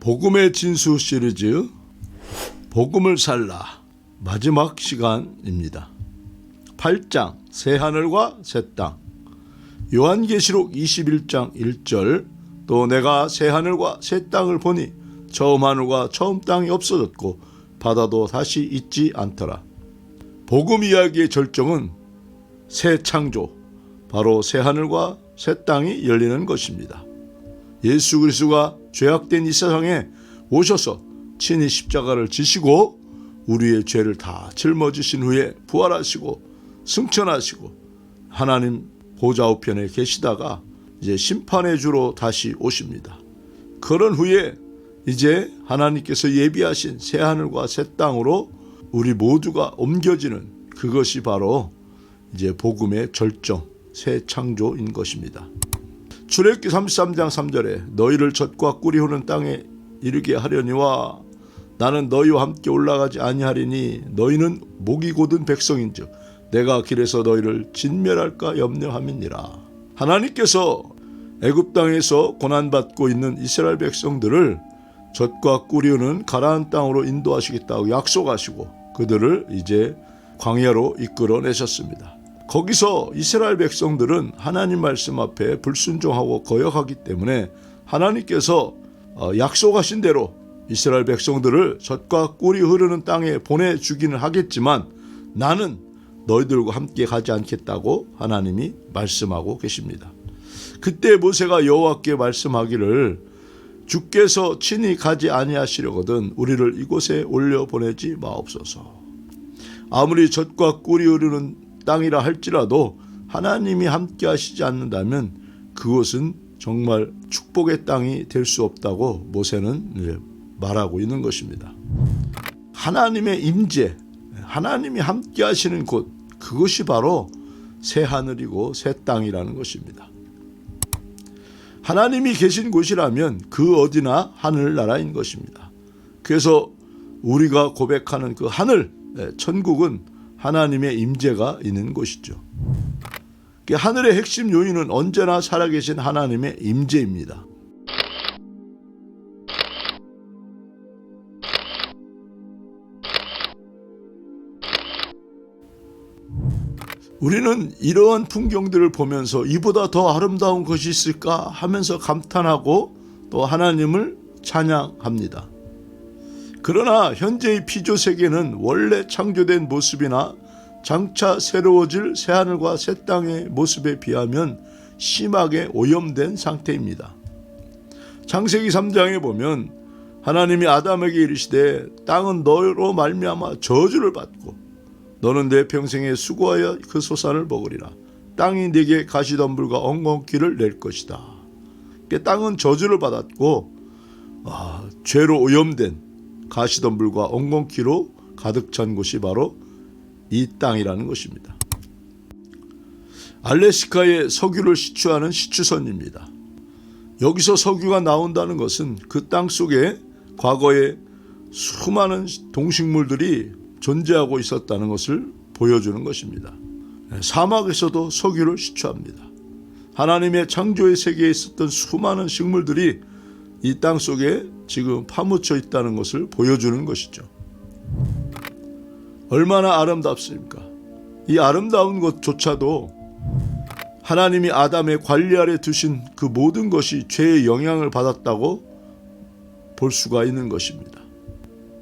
복음의 진수 시리즈 복음을 살라 마지막 시간입니다. 8장 새하늘과 새 땅. 요한계시록 21장 1절 또 내가 새하늘과 새 땅을 보니 처음 하늘과 처음 땅이 없어졌고 바다도 다시 있지 않더라. 복음 이야기의 절정은 새 창조, 바로 새하늘과 새 땅이 열리는 것입니다. 예수 그리스도가 죄악된 이 세상에 오셔서 친히 십자가를 지시고 우리의 죄를 다 짊어지신 후에 부활하시고 승천하시고 하나님 보좌 우편에 계시다가 이제 심판의 주로 다시 오십니다. 그런 후에 이제 하나님께서 예비하신 새하늘과 새 땅으로 우리 모두가 옮겨지는 그것이 바로 이제 복음의 절정, 새 창조인 것입니다. 출애굽기 33장 3절에 너희를 젖과 꿀이 흐르는 땅에 이르게 하려니와 나는 너희와 함께 올라가지 아니하리니 너희는 목이 곧은 백성인즉 내가 길에서 너희를 진멸할까 염려함이니라. 하나님께서 애굽 땅에서 고난받고 있는 이스라엘 백성들을 젖과 꿀이 흐르는 가나안 땅으로 인도하시겠다고 약속하시고 그들을 이제 광야로 이끌어내셨습니다. 거기서 이스라엘 백성들은 하나님 말씀 앞에 불순종하고 거역하기 때문에 하나님께서 약속하신 대로 이스라엘 백성들을 젖과 꿀이 흐르는 땅에 보내주기는 하겠지만 나는 너희들과 함께 가지 않겠다고 하나님이 말씀하고 계십니다. 그때 모세가 여호와께 말씀하기를 주께서 친히 가지 아니하시려거든 우리를 이곳에 올려보내지 마옵소서. 아무리 젖과 꿀이 흐르는 땅이라 할지라도 하나님이 함께 하시지 않는다면 그곳은 정말 축복의 땅이 될 수 없다고 모세는 말하고 있는 것입니다. 하나님의 임재, 하나님이 함께 하시는 곳, 그것이 바로 새 하늘이고 새 땅이라는 것입니다. 하나님이 계신 곳이라면 그 어디나 하늘나라인 것입니다. 그래서 우리가 고백하는 그 하늘, 천국은 하나님의 임재가 있는 곳이죠. 하늘의 핵심 요인은 언제나 살아계신 하나님의 임재입니다. 우리는 이러한 풍경들을 보면서 이보다 더 아름다운 것이 있을까 하면서 감탄하고 또 하나님을 찬양합니다. 그러나 현재의 피조 세계는 원래 창조된 모습이나 장차 새로워질 새하늘과 새 땅의 모습에 비하면 심하게 오염된 상태입니다. 창세기 3장에 보면 하나님이 아담에게 이르시되 땅은 너로 말미암아 저주를 받고 너는 내 평생에 수고하여 그 소산을 먹으리라. 땅이 네게 가시덤불과 엉겅퀴를 낼 것이다. 땅은 저주를 받았고 죄로 오염된 가시덤불과 엉겅퀴로 가득 찬 곳이 바로 이 땅이라는 것입니다. 알래스카의 석유를 시추하는 시추선입니다. 여기서 석유가 나온다는 것은 그 땅 속에 과거에 수많은 동식물들이 존재하고 있었다는 것을 보여주는 것입니다. 사막에서도 석유를 시추합니다. 하나님의 창조의 세계에 있었던 수많은 식물들이 이 땅 속에 지금 파묻혀 있다는 것을 보여주는 것이죠. 얼마나 아름답습니까? 이 아름다운 것조차도 하나님이 아담의 관리 아래 두신 그 모든 것이 죄의 영향을 받았다고 볼 수가 있는 것입니다.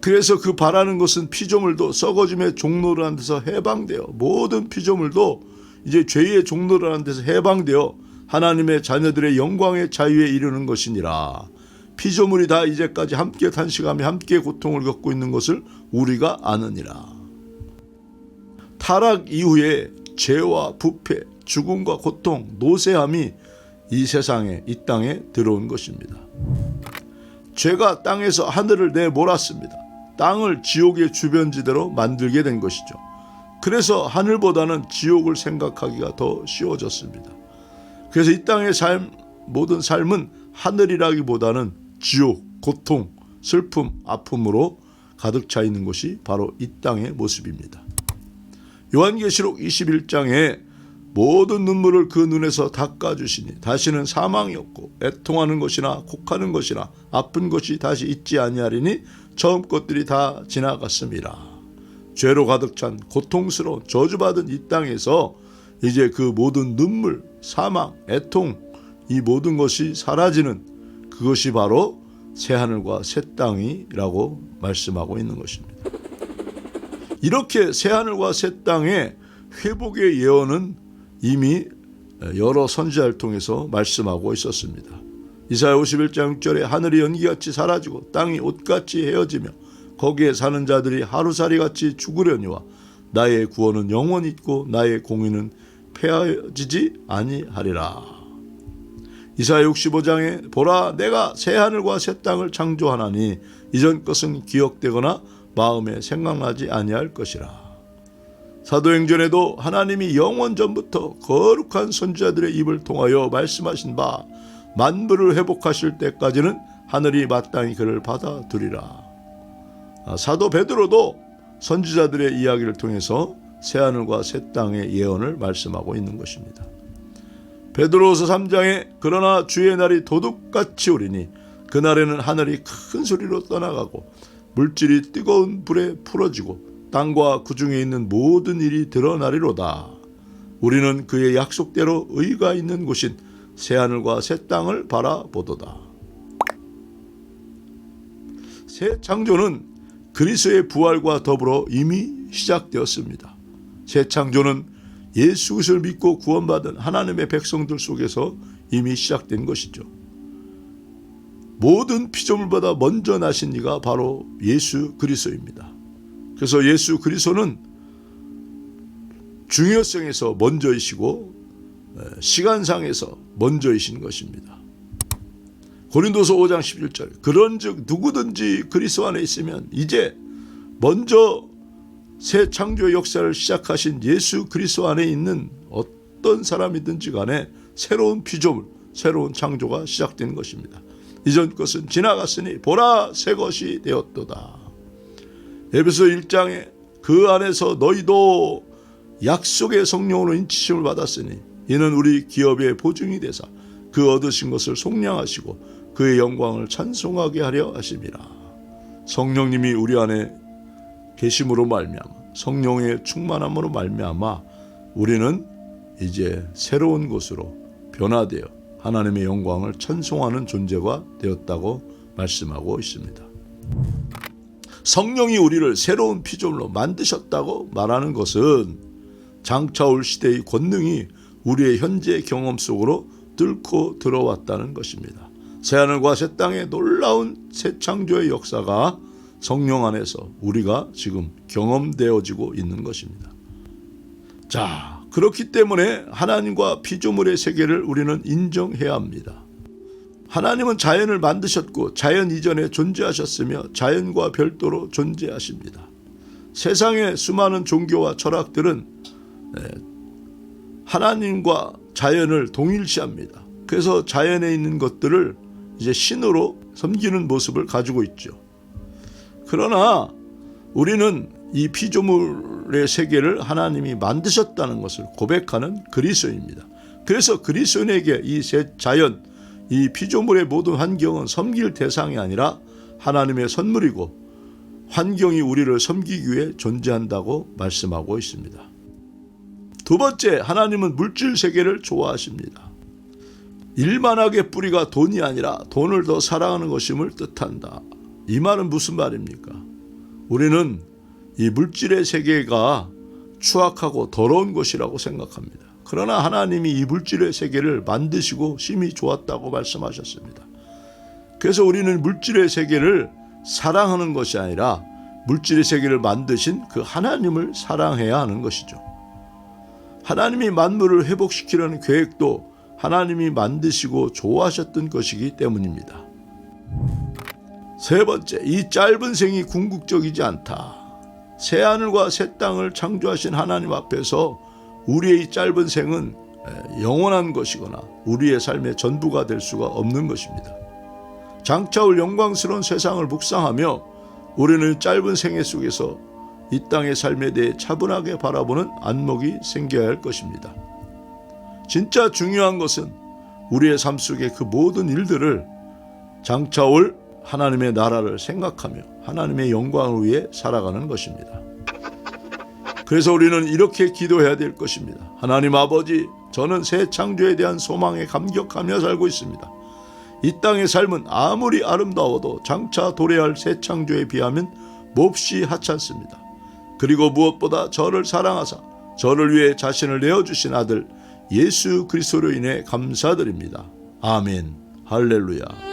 그래서 그 바라는 것은 피조물도 썩어짐의 종로라는 데서 해방되어 모든 피조물도 이제 죄의 종로라는 데서 해방되어 하나님의 자녀들의 영광의 자유에 이르는 것이니라. 피조물이 다 이제까지 함께 탄식하며 함께 고통을 겪고 있는 것을 우리가 아느니라. 타락 이후에 죄와 부패, 죽음과 고통, 노쇠함이 이 세상에, 이 땅에 들어온 것입니다. 죄가 땅에서 하늘을 내몰았습니다. 땅을 지옥의 주변지대로 만들게 된 것이죠. 그래서 하늘보다는 지옥을 생각하기가 더 쉬워졌습니다. 그래서 이 땅의 삶, 모든 삶은 하늘이라기보다는 지옥, 고통, 슬픔, 아픔으로 가득 차 있는 것이 바로 이 땅의 모습입니다. 요한계시록 21장에 모든 눈물을 그 눈에서 닦아주시니 다시는 사망이 없고 애통하는 것이나 곡하는 것이나 아픈 것이 다시 있지 아니하리니 처음 것들이 다 지나갔습니다. 죄로 가득 찬 고통스러운 저주받은 이 땅에서 이제 그 모든 눈물, 사망, 애통, 이 모든 것이 사라지는 그것이 바로 새하늘과 새 땅이라고 말씀하고 있는 것입니다. 이렇게 새하늘과 새 땅의 회복의 예언은 이미 여러 선지자를 통해서 말씀하고 있었습니다. 이사야 51장 6절에 하늘이 연기같이 사라지고 땅이 옷같이 헤어지며 거기에 사는 자들이 하루살이같이 죽으려니와 나의 구원은 영원히 있고 나의 공의는 폐하여지지 아니하리라. 이사야 65장에 보라 내가 새하늘과 새 땅을 창조하나니 이전 것은 기억되거나 마음에 생각나지 아니할 것이라. 사도행전에도 하나님이 영원 전부터 거룩한 선지자들의 입을 통하여 말씀하신 바 만물을 회복하실 때까지는 하늘이 마땅히 그를 받아두리라. 사도 베드로도 선지자들의 이야기를 통해서 새하늘과 새 땅의 예언을 말씀하고 있는 것입니다. 베드로후서 3장에 그러나 주의 날이 도둑같이 오리니 그날에는 하늘이 큰 소리로 떠나가고 물질이 뜨거운 불에 풀어지고 땅과 그 중에 있는 모든 일이 드러나리로다. 우리는 그의 약속대로 의가 있는 곳인 새하늘과 새 땅을 바라보도다. 새 창조는 그리스도의 부활과 더불어 이미 시작되었습니다. 새 창조는 예수 그리스도를 믿고 구원받은 하나님의 백성들 속에서 이미 시작된 것이죠. 모든 피조물보다 먼저 나신 이가 바로 예수 그리스도입니다. 그래서 예수 그리스도는 중요성에서 먼저이시고 시간상에서 먼저이신 것입니다. 고린도서 5장 11절 그런즉 누구든지 그리스도 안에 있으면 이제 먼저 새 창조의 역사를 시작하신 예수 그리스도 안에 있는 어떤 사람이든지 간에 새로운 피조물, 새로운 창조가 시작된 것입니다. 이전 것은 지나갔으니 보라 새 것이 되었도다. 에베소 1장에 그 안에서 너희도 약속의 성령으로 인치심을 받았으니 이는 우리 기업의 보증이 되사 그 얻으신 것을 속량하시고 그의 영광을 찬송하게 하려 하심이라. 성령님이 우리 안에 계심으로 말미암아 성령의 충만함으로 말미암아 우리는 이제 새로운 것으로 변화되어 하나님의 영광을 찬송하는 존재가 되었다고 말씀하고 있습니다. 성령이 우리를 새로운 피조물로 만드셨다고 말하는 것은 장차 올 시대의 권능이 우리의 현재 경험 속으로 뚫고 들어왔다는 것입니다. 새하늘과 새 땅의 놀라운 새 창조의 역사가 성령 안에서 우리가 지금 경험되어지고 있는 것입니다. 자, 그렇기 때문에 하나님과 피조물의 세계를 우리는 인정해야 합니다. 하나님은 자연을 만드셨고 자연 이전에 존재하셨으며 자연과 별도로 존재하십니다. 세상의 수많은 종교와 철학들은 하나님과 자연을 동일시합니다. 그래서 자연에 있는 것들을 이제 신으로 섬기는 모습을 가지고 있죠. 그러나 우리는 이 피조물의 세계를 하나님이 만드셨다는 것을 고백하는 그리스도입니다. 그래서 그리스도인에게 이 새 자연, 이 피조물의 모든 환경은 섬길 대상이 아니라 하나님의 선물이고 환경이 우리를 섬기기 위해 존재한다고 말씀하고 있습니다. 두 번째, 하나님은 물질 세계를 좋아하십니다. 일만하게 뿌리가 돈이 아니라 돈을 더 사랑하는 것임을 뜻한다. 이 말은 무슨 말입니까? 우리는 이 물질의 세계가 추악하고 더러운 것이라고 생각합니다. 그러나 하나님이 이 물질의 세계를 만드시고 심히 좋았다고 말씀하셨습니다. 그래서 우리는 물질의 세계를 사랑하는 것이 아니라 물질의 세계를 만드신 그 하나님을 사랑해야 하는 것이죠. 하나님이 만물을 회복시키려는 계획도 하나님이 만드시고 좋아하셨던 것이기 때문입니다. 세 번째, 이 짧은 생이 궁극적이지 않다. 새하늘과 새 땅을 창조하신 하나님 앞에서 우리의 이 짧은 생은 영원한 것이거나 우리의 삶의 전부가 될 수가 없는 것입니다. 장차 올 영광스러운 세상을 묵상하며 우리는 짧은 생애 속에서 이 땅의 삶에 대해 차분하게 바라보는 안목이 생겨야 할 것입니다. 진짜 중요한 것은 우리의 삶 속의 그 모든 일들을 장차 올 하나님의 나라를 생각하며 하나님의 영광을 위해 살아가는 것입니다. 그래서 우리는 이렇게 기도해야 될 것입니다. 하나님 아버지, 저는 새 창조에 대한 소망에 감격하며 살고 있습니다. 이 땅의 삶은 아무리 아름다워도 장차 도래할 새 창조에 비하면 몹시 하찮습니다. 그리고 무엇보다 저를 사랑하사 저를 위해 자신을 내어주신 아들 예수 그리스도로 인해 감사드립니다. 아멘. 할렐루야.